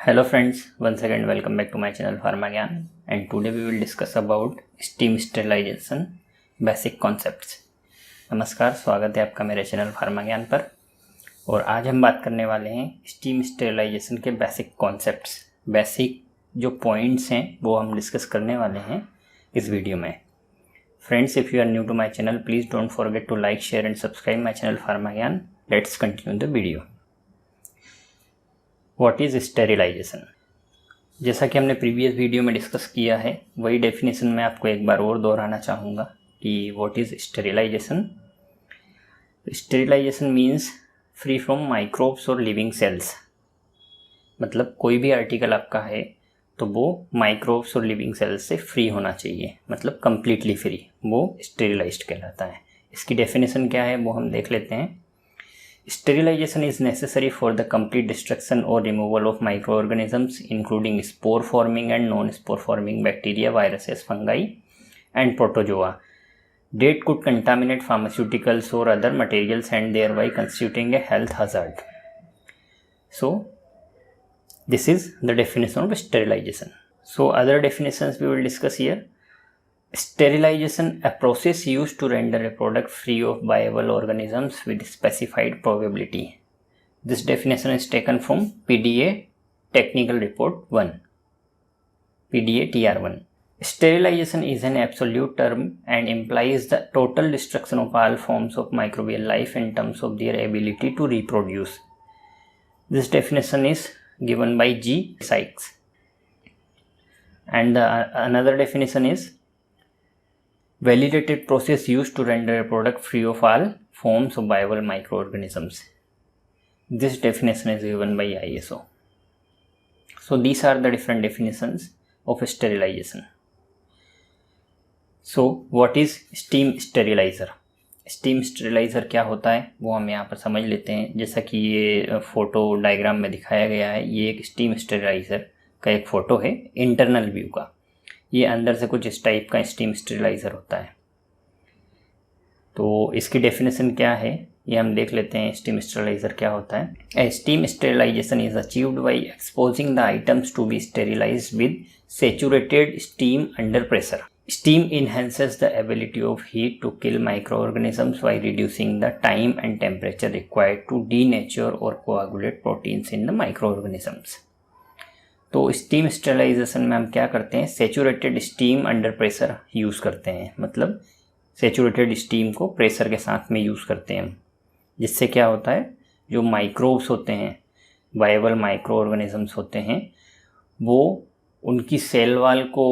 Hello friends, once again welcome back to my channel Pharma Gyan, and today we will discuss about steam sterilization basic concepts। नमस्कार, स्वागत है आपका मेरे channel Pharma ज्ञान पर। और आज हम बात करने वाले हैं स्टीम स्टेरिलाइजेशन के बेसिक कॉन्सेप्ट्स। बेसिक जो पॉइंट्स हैं वो हम डिस्कस करने वाले हैं इस वीडियो में। Friends, if you are new to my channel please don't forget to like, share and subscribe my channel Pharma Gyan. Let's continue the video. What is sterilization? जैसा कि हमने प्रीवियस वीडियो में डिस्कस किया है, वही डेफिनेशन मैं आपको एक बार और दोहराना चाहूँगा कि what is sterilisation. Sterilisation means free from microbes और लिविंग सेल्स। मतलब कोई भी आर्टिकल आपका है तो वो माइक्रोब्स और लिविंग सेल्स से फ्री होना चाहिए, मतलब कम्प्लीटली फ्री, वो स्टेरिलाइज्ड कहलाता है। इसकी डेफिनेशन क्या है वो हम देख लेते हैं। Sterilization is necessary for the complete destruction or removal of microorganisms, including spore-forming and non-spore-forming bacteria, viruses, fungi, and protozoa that could contaminate pharmaceuticals or other materials and thereby constituting a health hazard. So, this is the definition of sterilization. So, other definitions we will discuss here. Sterilization, a process used to render a product free of viable organisms with specified probability. This definition is taken from PDA Technical Report 1, PDA TR 1. Sterilization is an absolute term and implies the total destruction of all forms of microbial life in terms of their ability to reproduce. This definition is given by G. Sykes. And another definition is validated process used to render a product free of all forms of viable microorganisms. This definition is given by ISO. So these are the different definitions of sterilization. So what is steam sterilizer? Steam sterilizer क्या होता है वो हम यहाँ पर समझ लेते हैं। जैसा कि ये फ़ोटो डायग्राम में दिखाया गया है, ये एक स्टीम स्टेरिलाइज़र का एक फ़ोटो है इंटरनल व्यू का। ये अंदर से कुछ इस टाइप का स्टीम स्टेरिलाइज़र होता है। तो इसकी डेफिनेशन क्या है ये हम देख लेते हैं। स्टीम स्टेरिलाइज़र क्या होता है? A steam sterilization is achieved by exposing the items to be sterilized with saturated steam under pressure. Steam enhances the ability of heat to kill microorganisms by reducing the time and temperature required to denature or coagulate proteins in the microorganisms. तो steam sterilisation में हम क्या करते हैं? Saturated steam under pressure use करते हैं। मतलब saturated steam को प्रेशर के साथ में यूज़ करते हैं हम, जिससे क्या होता है, जो माइक्रोब्स होते हैं, वायबल माइक्रो ऑर्गेनिजम्स होते हैं, वो उनकी सेल वाल को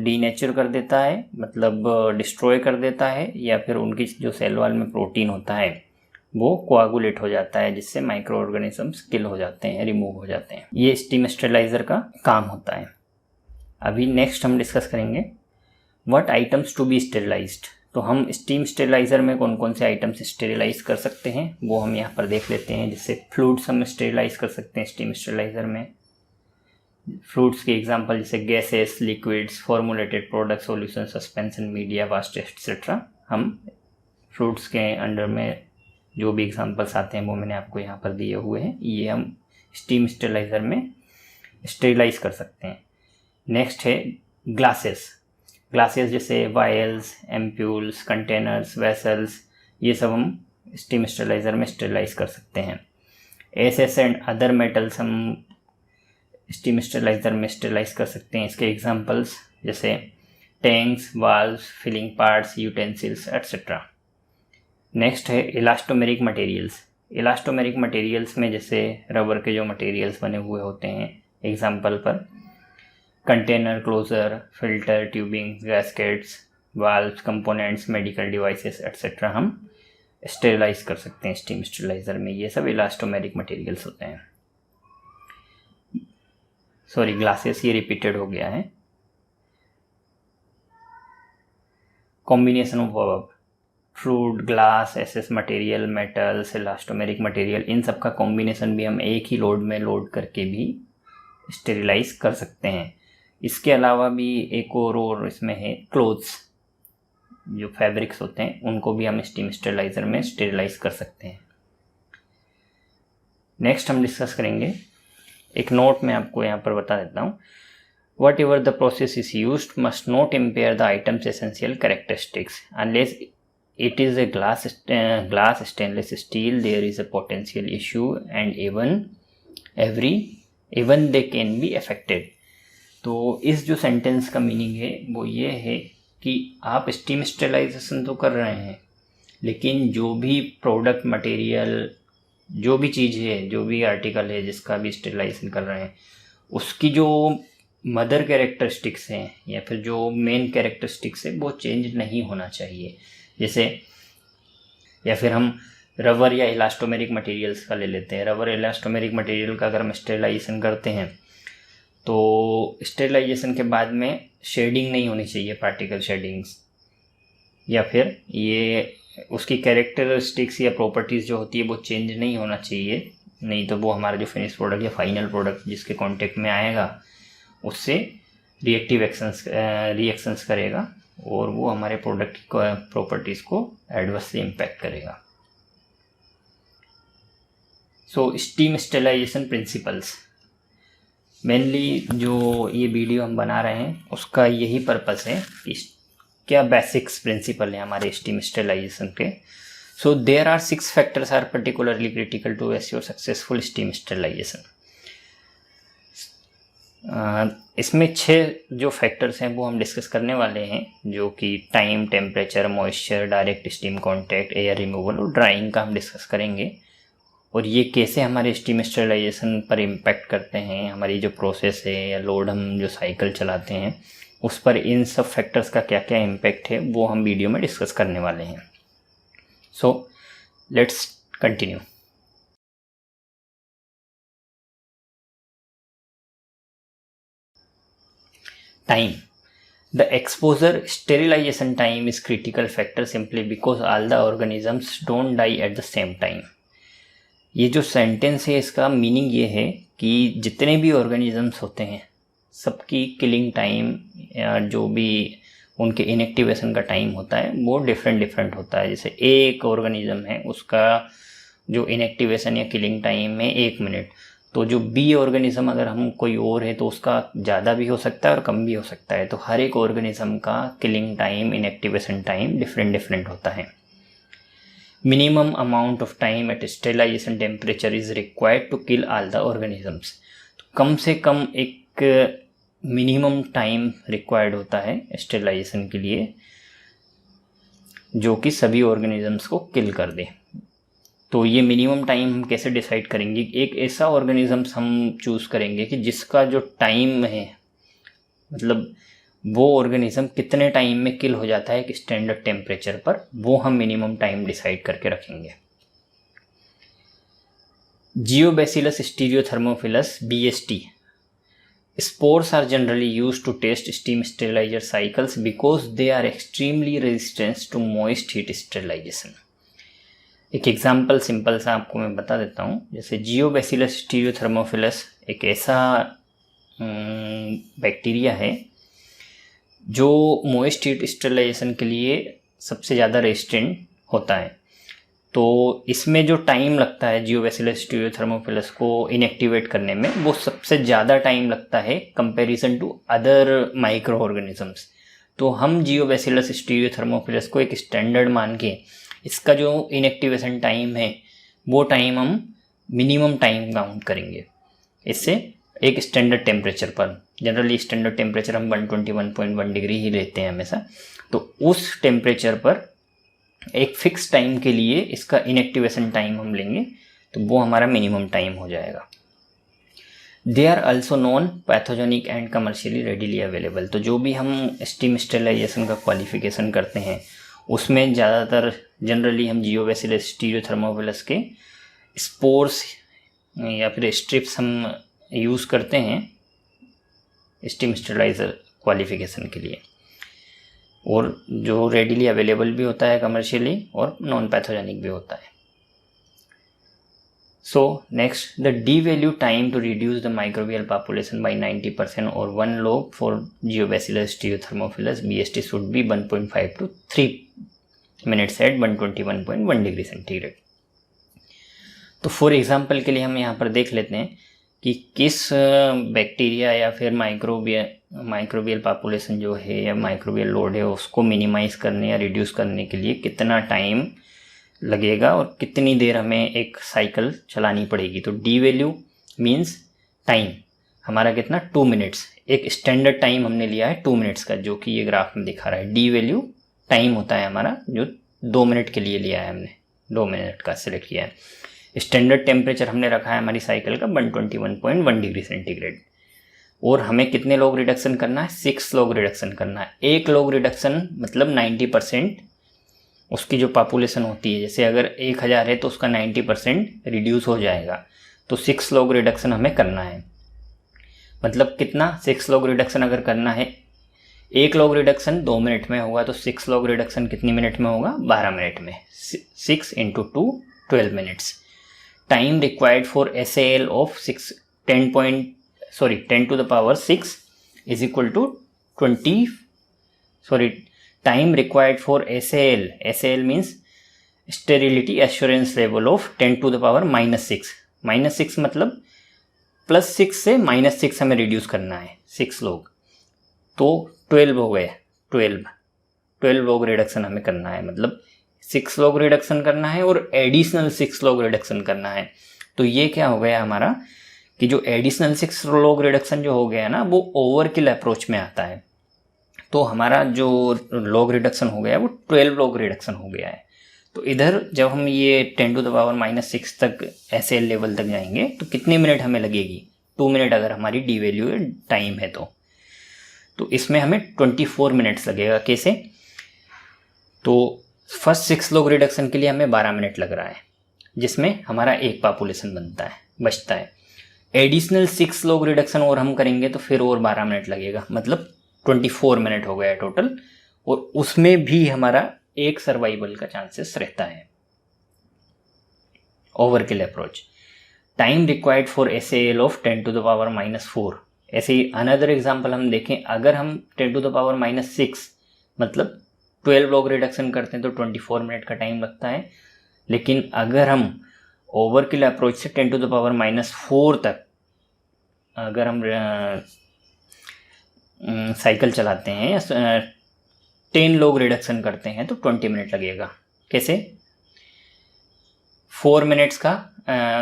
डीनेचर कर देता है, मतलब डिस्ट्रॉय कर देता है, या फिर उनकी जो सेल वाल में प्रोटीन होता है वो कोआगुलेट हो जाता है, जिससे माइक्रो ऑर्गेनिजम्स किल हो जाते हैं, रिमूव हो जाते हैं। ये स्टीम स्टेरिलाइज़र का काम होता है। अभी नेक्स्ट हम डिस्कस करेंगे what items to be sterilised. तो हम स्टीम स्टेरिलाइज़र में कौन कौन से आइटम्स स्टेरिलाइज कर सकते हैं वो हम यहाँ पर देख लेते हैं। जैसे फ्लूइड्स हम स्टेरिलाइज कर सकते हैं स्टीम स्टेरिलाइज़र में। फ्लूइड्स के एग्जांपल जैसे gases, liquids, formulated product, solution, suspension, media, vast etcetera. हम फ्लूइड्स के अंडर में जो भी एग्जांपल्स आते हैं वो मैंने आपको यहाँ पर दिए हुए हैं। ये हम स्टीम स्टेरिलाइज़र में स्टेरिलाइज कर सकते हैं। नेक्स्ट है ग्लासेस। ग्लासेस जैसे वायल्स, एम्प्यूल्स, कंटेनर्स, वेसल्स, ये सब हम स्टीम स्टेरिलाइज़र में स्टेरिलाइज कर सकते हैं। एसेस एंड अदर मेटल्स हम स्टीम स्टेरिलाइज़र में स्टेरिलाइज कर सकते हैं। इसके एग्जांपल्स जैसे tanks, valves, filling parts, utensils etcetera. Next है इलास्टोमेरिक मटेरियल्स। इलास्टोमेरिक मटेरियल्स में जैसे रबर के जो मटेरियल्स बने हुए होते हैं, एग्जांपल पर container closure, filter, tubing, gaskets, valves, components, medical devices etcetera हम स्टेरिलाइज कर सकते हैं स्टीम स्टेरिलाइज़र में। ये सब इलास्टोमेरिक मटेरियल्स होते हैं। सॉरी, ग्लासेस ये रिपीटेड हो गया है। कॉम्बिनेशन ऑफ वर्ब, fluid, glass, SS material, metals, elastomeric material, इन सब का कॉम्बिनेशन भी हम एक ही लोड में लोड करके भी स्टेरिलाइज कर सकते हैं। इसके अलावा भी एक और इसमें है क्लोथ्स, जो फैब्रिक्स होते हैं उनको भी हम स्टीम स्टेरिलाइज़र में स्टेरिलाइज कर सकते हैं। नेक्स्ट हम डिस्कस करेंगे एक नोट मैं आपको यहाँ पर बता देता हूँ, whatever the process is used must not impair the item's essential characteristics. Unless it is a glass stainless steel, there is a potential issue and even they can be affected. तो इस जो सेंटेंस का meaning है वो ये है कि आप स्टीम स्टेरिलाइजेशन तो कर रहे हैं, लेकिन जो भी प्रोडक्ट मटेरियल, जो भी चीज़ है, जो भी आर्टिकल है जिसका भी स्टेरिलाइजेशन कर रहे हैं, उसकी जो मदर कैरेक्टरिस्टिक्स हैं या फिर जो मेन कैरेक्टरिस्टिक्स है वो चेंज नहीं होना चाहिए। जैसे या फिर हम रबर या इलास्टोमेरिक मटेरियल्स का ले लेते हैं। रबर इलास्टोमेरिक मटेरियल का अगर हम स्टेरिलाइजेशन करते हैं तो स्टेरिलाइजेशन के बाद में शेडिंग नहीं होनी चाहिए, पार्टिकल शेडिंग्स, या फिर ये उसकी कैरेक्टरिस्टिक्स या प्रॉपर्टीज़ जो होती है वो चेंज नहीं होना चाहिए, नहीं तो वो हमारा जो फिनिश प्रोडक्ट या फाइनल प्रोडक्ट जिसके कांटेक्ट में आएगा उससे रिएक्शंस करेगा और वो हमारे प्रोडक्ट की प्रॉपर्टीज़ को एडवर्सली इम्पैक्ट करेगा। सो स्टीम स्टेरिलाइजेशन प्रिंसिपल्स, मेनली जो ये वीडियो हम बना रहे हैं उसका यही पर्पस है कि क्या बेसिक्स प्रिंसिपल हैं हमारे स्टीम स्टेरिलाइजेशन के। So there are 6 factors are particularly critical to assure successful steam sterilisation. इसमें 6 जो फैक्टर्स हैं वो हम डिस्कस करने वाले हैं, जो कि time, temperature, moisture, direct steam contact, air removal और ड्राइंग का हम डिस्कस करेंगे, और ये कैसे हमारे स्टीम स्टेरिलाइजेशन पर इम्पैक्ट करते हैं, हमारी जो प्रोसेस है या लोड हम जो साइकिल चलाते हैं उस पर इन सब फैक्टर्स का क्या क्या इम्पैक्ट है वो हम वीडियो में डिस्कस करने वाले हैं। So let's continue. Time. The exposure sterilization time is critical factor simply because all the organisms don't die at the same time. ये जो सेंटेंस है इसका मीनिंग ये है कि जितने भी ऑर्गेनिजम्स होते हैं सबकी किलिंग टाइम या जो भी उनके इनएक्टिवेशन का टाइम होता है वो डिफरेंट होता है। जैसे एक ऑर्गेनिज्म है उसका जो इनएक्टिवेशन या किलिंग टाइम है 1 मिनट, तो जो बी ऑर्गेनिज्म अगर हम कोई और है तो उसका ज़्यादा भी हो सकता है और कम भी हो सकता है। तो हर एक ऑर्गेनिज्म का killing time, inactivation time different होता है। Minimum amount of time at sterilisation temperature is required to kill all the organisms. तो कम से कम एक मिनिमम टाइम रिक्वायर्ड होता है स्टेरिलाइजेशन के लिए जो कि सभी ऑर्गेनिजम्स को किल कर दे। तो ये मिनिमम टाइम हम कैसे डिसाइड करेंगे? एक ऐसा ऑर्गेनिजम्स हम चूज़ करेंगे कि जिसका जो टाइम है, मतलब वो ऑर्गेनिज्म कितने टाइम में किल हो जाता है एक स्टैंडर्ड टेम्परेचर पर, वो हम मिनिमम टाइम डिसाइड करके रखेंगे। जियोबैसिलस stearothermophilus BST spores are generally used to test steam sterilizer cycles because they are extremely resistant to moist heat sterilization. एक एग्जाम्पल सिंपल सा आपको मैं बता देता हूँ। जैसे जियोबैसिलस स्टीरियोथर्मोफिलस एक ऐसा बैक्टीरिया है जो मोइस्ट हीट स्टेरिलाइजेशन के लिए सबसे ज़्यादा रेजिस्टेंट होता है। तो इसमें जो टाइम लगता है जियोबैसिलस स्टीरियोथर्मोफिलस को इनएक्टिवेट करने में, वो सबसे ज़्यादा टाइम लगता है comparison to other micro organisms. तो हम जियोबैसिलस स्टीरियोथर्मोफिलस को एक स्टैंडर्ड मान के इसका जो इनएक्टिवेशन टाइम है वो टाइम हम मिनिमम टाइम काउंट करेंगे। इससे एक स्टैंडर्ड टेम्परेचर पर, जनरली स्टैंडर्ड टेम्परेचर हम 121.1 डिग्री ही लेते हैं हमेशा, तो उस टेम्परेचर पर एक फिक्स टाइम के लिए इसका इनएक्टिवेशन टाइम हम लेंगे, तो वो हमारा मिनिमम टाइम हो जाएगा। They are also non pathogenic and commercially readily available. तो जो भी हम स्टीम स्टेरिलाइजेशन का क्वालिफिकेशन करते हैं उसमें ज़्यादातर जनरली हम जियोबैसिलस स्टीरियोथर्मोफिलस के स्पोर्स या फिर स्ट्रिप्स हम यूज़ करते हैं स्टीम स्टेरिलाइजर क्वालिफिकेशन के लिए, और जो रेडिली अवेलेबल भी होता है कमर्शियली और नॉन पैथोजेनिक भी होता है। So next, the D value time to reduce the microbial population by 90% और 1 log for Geobacillus stearothermophilus BST should be 1.5 to 3 minutes at 121.1 degree centigrade. तो फॉर एग्जाम्पल के लिए हम यहाँ पर देख लेते हैं कि किस बैक्टीरिया या फिर माइक्रोबियल पॉपुलेशन जो है या माइक्रोबियल लोड है उसको मिनिमाइज़ करने या रिड्यूस करने के लिए कितना टाइम लगेगा और कितनी देर हमें एक साइकिल चलानी पड़ेगी। तो डी वैल्यू मीन्स टाइम हमारा कितना 2 मिनट्स, एक स्टैंडर्ड टाइम हमने लिया है 2 मिनट्स का, जो कि ये ग्राफ में दिखा रहा है। डी वैल्यू टाइम होता है हमारा जो 2 मिनट के लिए लिया है, हमने 2 मिनट का सिलेक्ट किया है। स्टैंडर्ड टेम्परेचर हमने रखा है हमारी साइकिल का 121.1 डिग्री सेंटीग्रेड। और हमें कितने लॉग रिडक्शन करना है? 6 लॉग रिडक्शन करना है। एक लॉग रिडक्शन मतलब 90% उसकी जो पॉपुलेशन होती है, जैसे अगर 1000 है तो उसका 90% रिड्यूस हो जाएगा। तो 6 लॉग रिडक्शन हमें करना है। मतलब कितना? 6 लॉग रिडक्शन अगर करना है, एक लॉग रिडक्शन 2 मिनट में होगा तो 6 लॉग रिडक्शन कितनी मिनट में होगा? 12 मिनट में। 6 × 2 12 minutes. Time required for SAL of 10 to the power 6 is equal to 20, time required for SAL means sterility assurance level of 10 to the power -6। -6 मतलब +6 से -6 हमें रिड्यूस करना है 6 लोग, तो 12 हो गए। 12 लोग रिडक्शन हमें करना है, मतलब 6 लोग रिडक्शन करना है और एडिशनल 6 लोग रिडक्शन करना है। तो ये क्या हो गया हमारा कि जो एडिशनल 6 लोग रिडक्शन जो हो गया ना, वो ओवरकिल अप्रोच में आता है। तो हमारा जो लॉग रिडक्शन हो गया वो 12 लॉग रिडक्शन हो गया है। तो इधर जब हम ये 10 to the power -6 तक SAL लेवल तक जाएंगे तो कितने मिनट हमें लगेगी? 2 मिनट अगर हमारी डी वैल्यू टाइम है तो इसमें हमें 24 मिनट्स लगेगा। कैसे? तो फर्स्ट 6 लॉग रिडक्शन के लिए हमें 12 मिनट लग रहा है, जिसमें हमारा एक पॉपुलेशन बचता है। एडिशनल 6 लॉग रिडक्शन और हम करेंगे तो फिर और 12 मिनट लगेगा, मतलब 24 मिनट हो गया टोटल। और उसमें भी हमारा एक सर्वाइवल का चांसेस रहता है। Overkill approach. Time required for SAL of 10 to the power -4। ऐसे ही अनदर एग्जांपल हम देखें, अगर हम 10 to the power -6 मतलब 12 लॉग रिडक्शन करते हैं तो 24 मिनट का टाइम लगता है। लेकिन अगर हम ओवरकिल अप्रोच से 10 to the power -4 तक अगर हम साइकिल चलाते हैं या 10 लॉग रिडक्शन करते हैं तो 20 मिनट लगेगा। कैसे? 4 मिनट्स का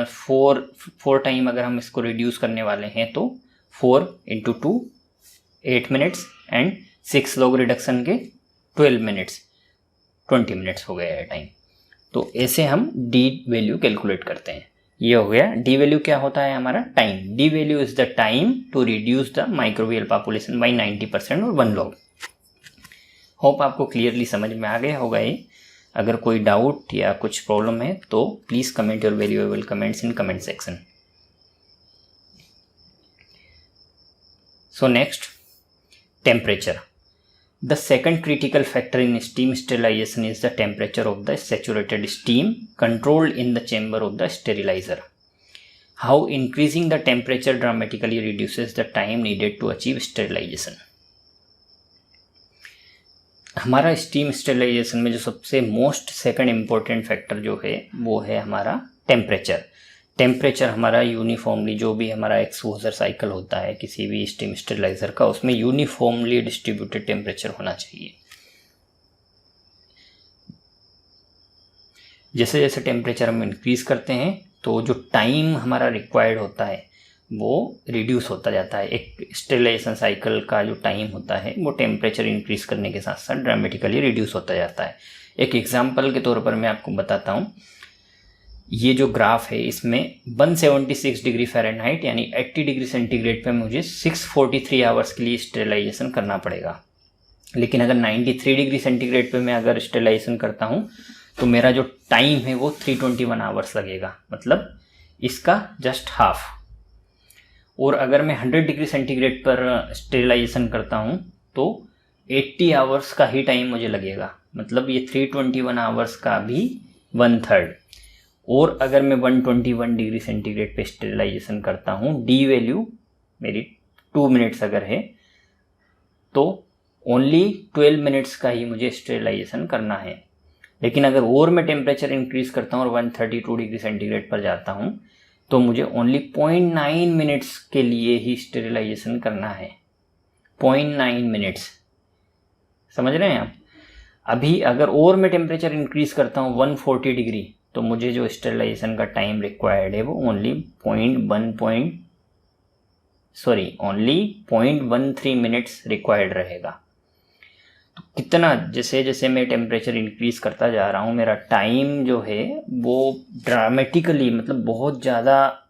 4 टाइम अगर हम इसको रिड्यूस करने वाले हैं तो 4 × 2 8 मिनट्स एंड 6 लॉग रिडक्शन के 12 मिनट्स 20 मिनट्स हो गया है टाइम। तो ऐसे हम डी वैल्यू कैलकुलेट करते हैं। ये हो गया। डी वैल्यू क्या होता है हमारा? Time. D value is the time to reduce the microbial population by 90% और 1 लॉग। होप आपको क्लियरली समझ में आ गया होगा ये। अगर कोई डाउट या कुछ प्रॉब्लम है तो please comment your valuable comments in comment section. So next, temperature. The second critical factor in steam sterilization is the temperature of the saturated steam controlled in the chamber of the sterilizer. How increasing the temperature dramatically reduces the time needed to achieve sterilization. हमारा steam sterilisation में जो सबसे most second important factor जो है वो है हमारा temperature. Temperature हमारा यूनिफॉर्मली, जो भी हमारा एक्सपोजर साइकिल होता है किसी भी स्टीम स्टेरिलाइजर का, उसमें यूनिफॉर्मली डिस्ट्रीब्यूटेड टेम्परेचर होना चाहिए। जैसे जैसे टेम्परेचर हम इंक्रीज करते हैं तो जो टाइम हमारा रिक्वायर्ड होता है वो रिड्यूस होता जाता है। एक स्टेरिलाइजेशन साइकिल का जो टाइम होता है वो टेम्परेचर इंक्रीज करने के साथ साथ ड्रामेटिकली रिड्यूस होता जाता है। एक एग्जांपल के तौर पर मैं आपको बताता हूँ। ये जो ग्राफ है इसमें 176 डिग्री फ़ारेनहाइट यानी 80 डिग्री सेंटीग्रेड पे मुझे 643 आवर्स के लिए स्टेरिलाइजेशन करना पड़ेगा। लेकिन अगर 93 डिग्री सेंटीग्रेड पे मैं अगर स्टेरिलाइजेशन करता हूँ तो मेरा जो टाइम है वो 321 आवर्स लगेगा, मतलब इसका जस्ट हाफ। और अगर मैं 100 डिग्री सेंटीग्रेड पर स्टेरिलाइजेशन करता हूँ तो 80 आवर्स का ही टाइम मुझे लगेगा, मतलब ये 321 आवर्स का भी 1/3। और अगर मैं 121 डिग्री सेंटीग्रेड पे स्टेरिलाइजेशन करता हूँ, डी वैल्यू मेरी 2 मिनट्स अगर है तो ओनली 12 मिनट्स का ही मुझे स्टेरिलाइजेशन करना है। लेकिन अगर और मैं टेम्परेचर इंक्रीज करता हूँ और 132 डिग्री सेंटीग्रेड पर जाता हूँ तो मुझे ओनली 0.9 मिनट्स के लिए ही स्टेरिलाइजेशन करना है। 0.9 मिनट्स, समझ रहे हैं आप। अभी अगर और मैं टेम्परेचर इंक्रीज़ करता हूँ 140 डिग्री, तो मुझे जो स्टेरिलाइजेशन का टाइम रिक्वायर्ड है वो ओनली 0.13 मिनट्स रिक्वायर्ड रहेगा। तो कितना, जैसे जैसे मैं टेम्परेचर इंक्रीज़ करता जा रहा हूँ, मेरा टाइम जो है वो ड्रामेटिकली, मतलब बहुत ज़्यादा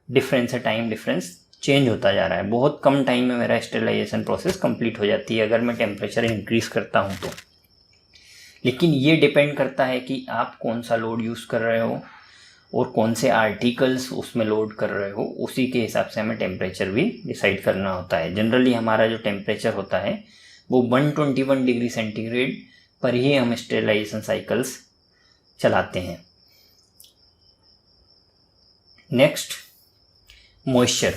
डिफरेंस है, टाइम डिफरेंस चेंज होता जा रहा है। बहुत कम टाइम में मेरा स्टेरिलाइजेशन प्रोसेस कंप्लीट हो जाती है अगर मैं टेम्परेचर इंक्रीज़ करता हूँ तो। लेकिन ये डिपेंड करता है कि आप कौन सा लोड यूज़ कर रहे हो और कौन से आर्टिकल्स उसमें लोड कर रहे हो, उसी के हिसाब से हमें टेम्परेचर भी डिसाइड करना होता है। जनरली हमारा जो टेम्परेचर होता है वो 121 डिग्री सेंटीग्रेड पर ही हम स्टेरिलाइजेशन साइकिल्स चलाते हैं। Next, moisture.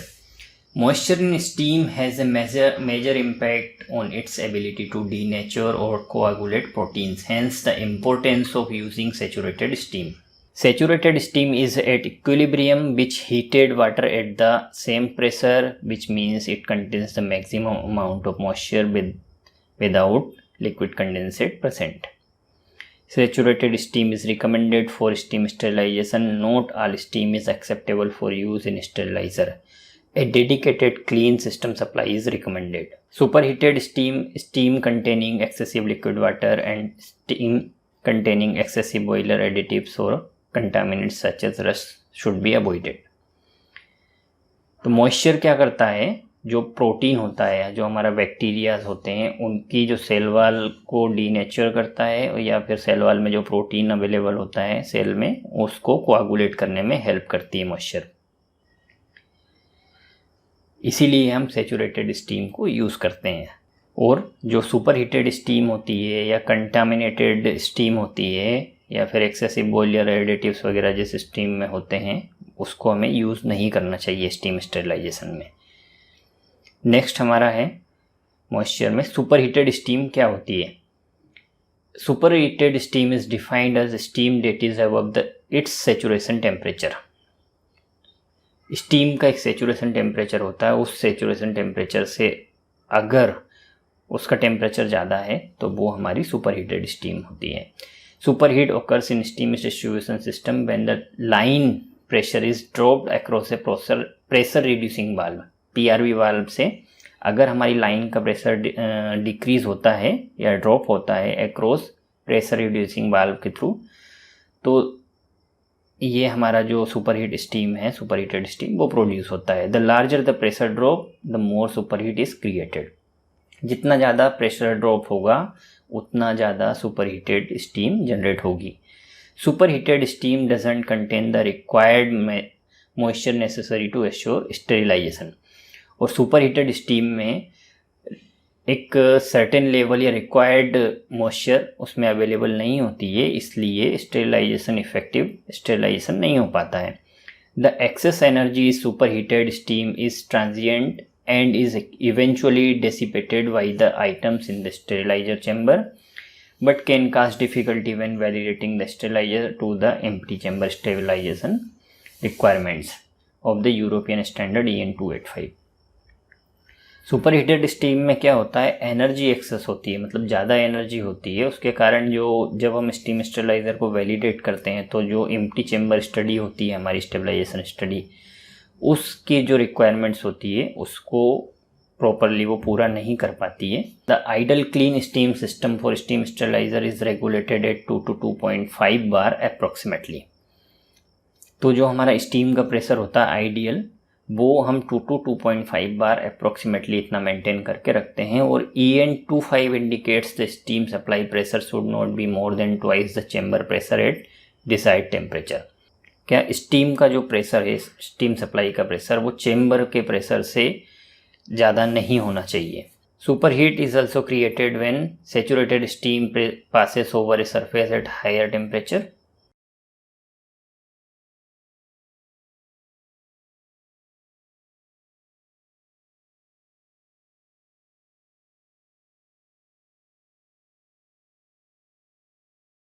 Moisture in steam has a major impact on its ability to denature or coagulate proteins, hence the importance of using saturated steam. Saturated steam is at equilibrium with heated water at the same pressure, which means it contains the maximum amount of moisture without liquid condensate present. Saturated steam is recommended for steam sterilization. Not all steam is acceptable for use in sterilizer. A dedicated clean system supply is recommended. Superheated steam containing excessive liquid water, and steam containing excessive boiler additives or contaminants such as rust should be avoided. तो moisture क्या करता है, जो protein होता है, जो हमारा bacterias होते हैं, उनकी जो सेल वाल को डीनेचर करता है, या फिर सेल वाल में जो प्रोटीन अवेलेबल होता है सेल में, उसको कोआगुलेट करने में हेल्प करती है मॉइस्चर। इसीलिए हम सैचुरेटेड स्टीम को यूज़ करते हैं। और जो सुपर हीटेड स्टीम होती है या कंटामिनेटेड स्टीम होती है या फिर एक्सेसिव बॉयलर एडिटिव्स वगैरह जिस स्टीम में होते हैं, उसको हमें यूज़ नहीं करना चाहिए स्टीम स्टेरिलाइजेशन में। नेक्स्ट हमारा है मॉइस्चर में सुपर हीटेड स्टीम क्या होती है। Super heated steam is defined as steam that is above its saturation temperature. Steam का एक सैचुरेशन टेम्परेचर होता है, उस सैचुरेशन टेम्परेचर से अगर उसका टेम्परेचर ज़्यादा है तो वो हमारी सुपर हीटेड स्टीम होती है। Super heat occurs in steam distribution system when the line pressure is dropped across a pressure reducing valve। PRV valve से अगर हमारी लाइन का प्रेशर डिक्रीज होता है या ड्रॉप होता है अक्रॉस प्रेशर रिड्यूसिंग वाल्व के थ्रू, तो ये हमारा जो सुपर हीट स्टीम है, सुपर हीटेड स्टीम, वो प्रोड्यूस होता है। The larger the pressure drop the more super heat is created. जितना ज़्यादा प्रेशर ड्रॉप होगा उतना ज़्यादा सुपर हीटेड स्टीम जनरेट होगी। Super heated steam doesn't contain the required moisture necessary to assure sterilisation. और सुपर हीटेड स्टीम में एक certain level या रिक्वायर्ड मॉइस्चर उसमें अवेलेबल नहीं होती है, इसलिए स्टेरिलाइजेशन इफेक्टिव स्टेरिलाइजेशन नहीं हो पाता है। The excess energy super heated steam is transient and is eventually dissipated by the items in the sterilizer chamber, but can cause difficulty when validating the sterilizer to the empty chamber sterilization requirements of the European standard EN 285। Super heated steam में क्या होता है, energy access होती है, मतलब ज़्यादा energy होती है। उसके कारण जो जब हम स्टीम स्टेरिलाइज़र को वैलिडेट करते हैं तो जो एम्प्टी चेम्बर स्टडी होती है हमारी स्टेबलाइजेशन स्टडी, उसकी जो रिक्वायरमेंट्स होती है उसको प्रॉपरली वो पूरा नहीं कर पाती है। The ideal clean steam system for steam steriliser is regulated at 2 to 2.5 bar approximately. तो जो हमारा स्टीम का प्रेशर होता है आइडियल, वो हम 2 to 2.5 बार अप्रॉक्सीमेटली इतना मेंटेन करके रखते हैं। और EN 25 indicates the steam supply pressure should not be more than twice the chamber pressure at decide temperature. क्या स्टीम का जो प्रेशर है, स्टीम सप्लाई का प्रेशर, वो चेम्बर के प्रेशर से ज़्यादा नहीं होना चाहिए। Super heat is also created when saturated steam passes over a surface at higher temperature.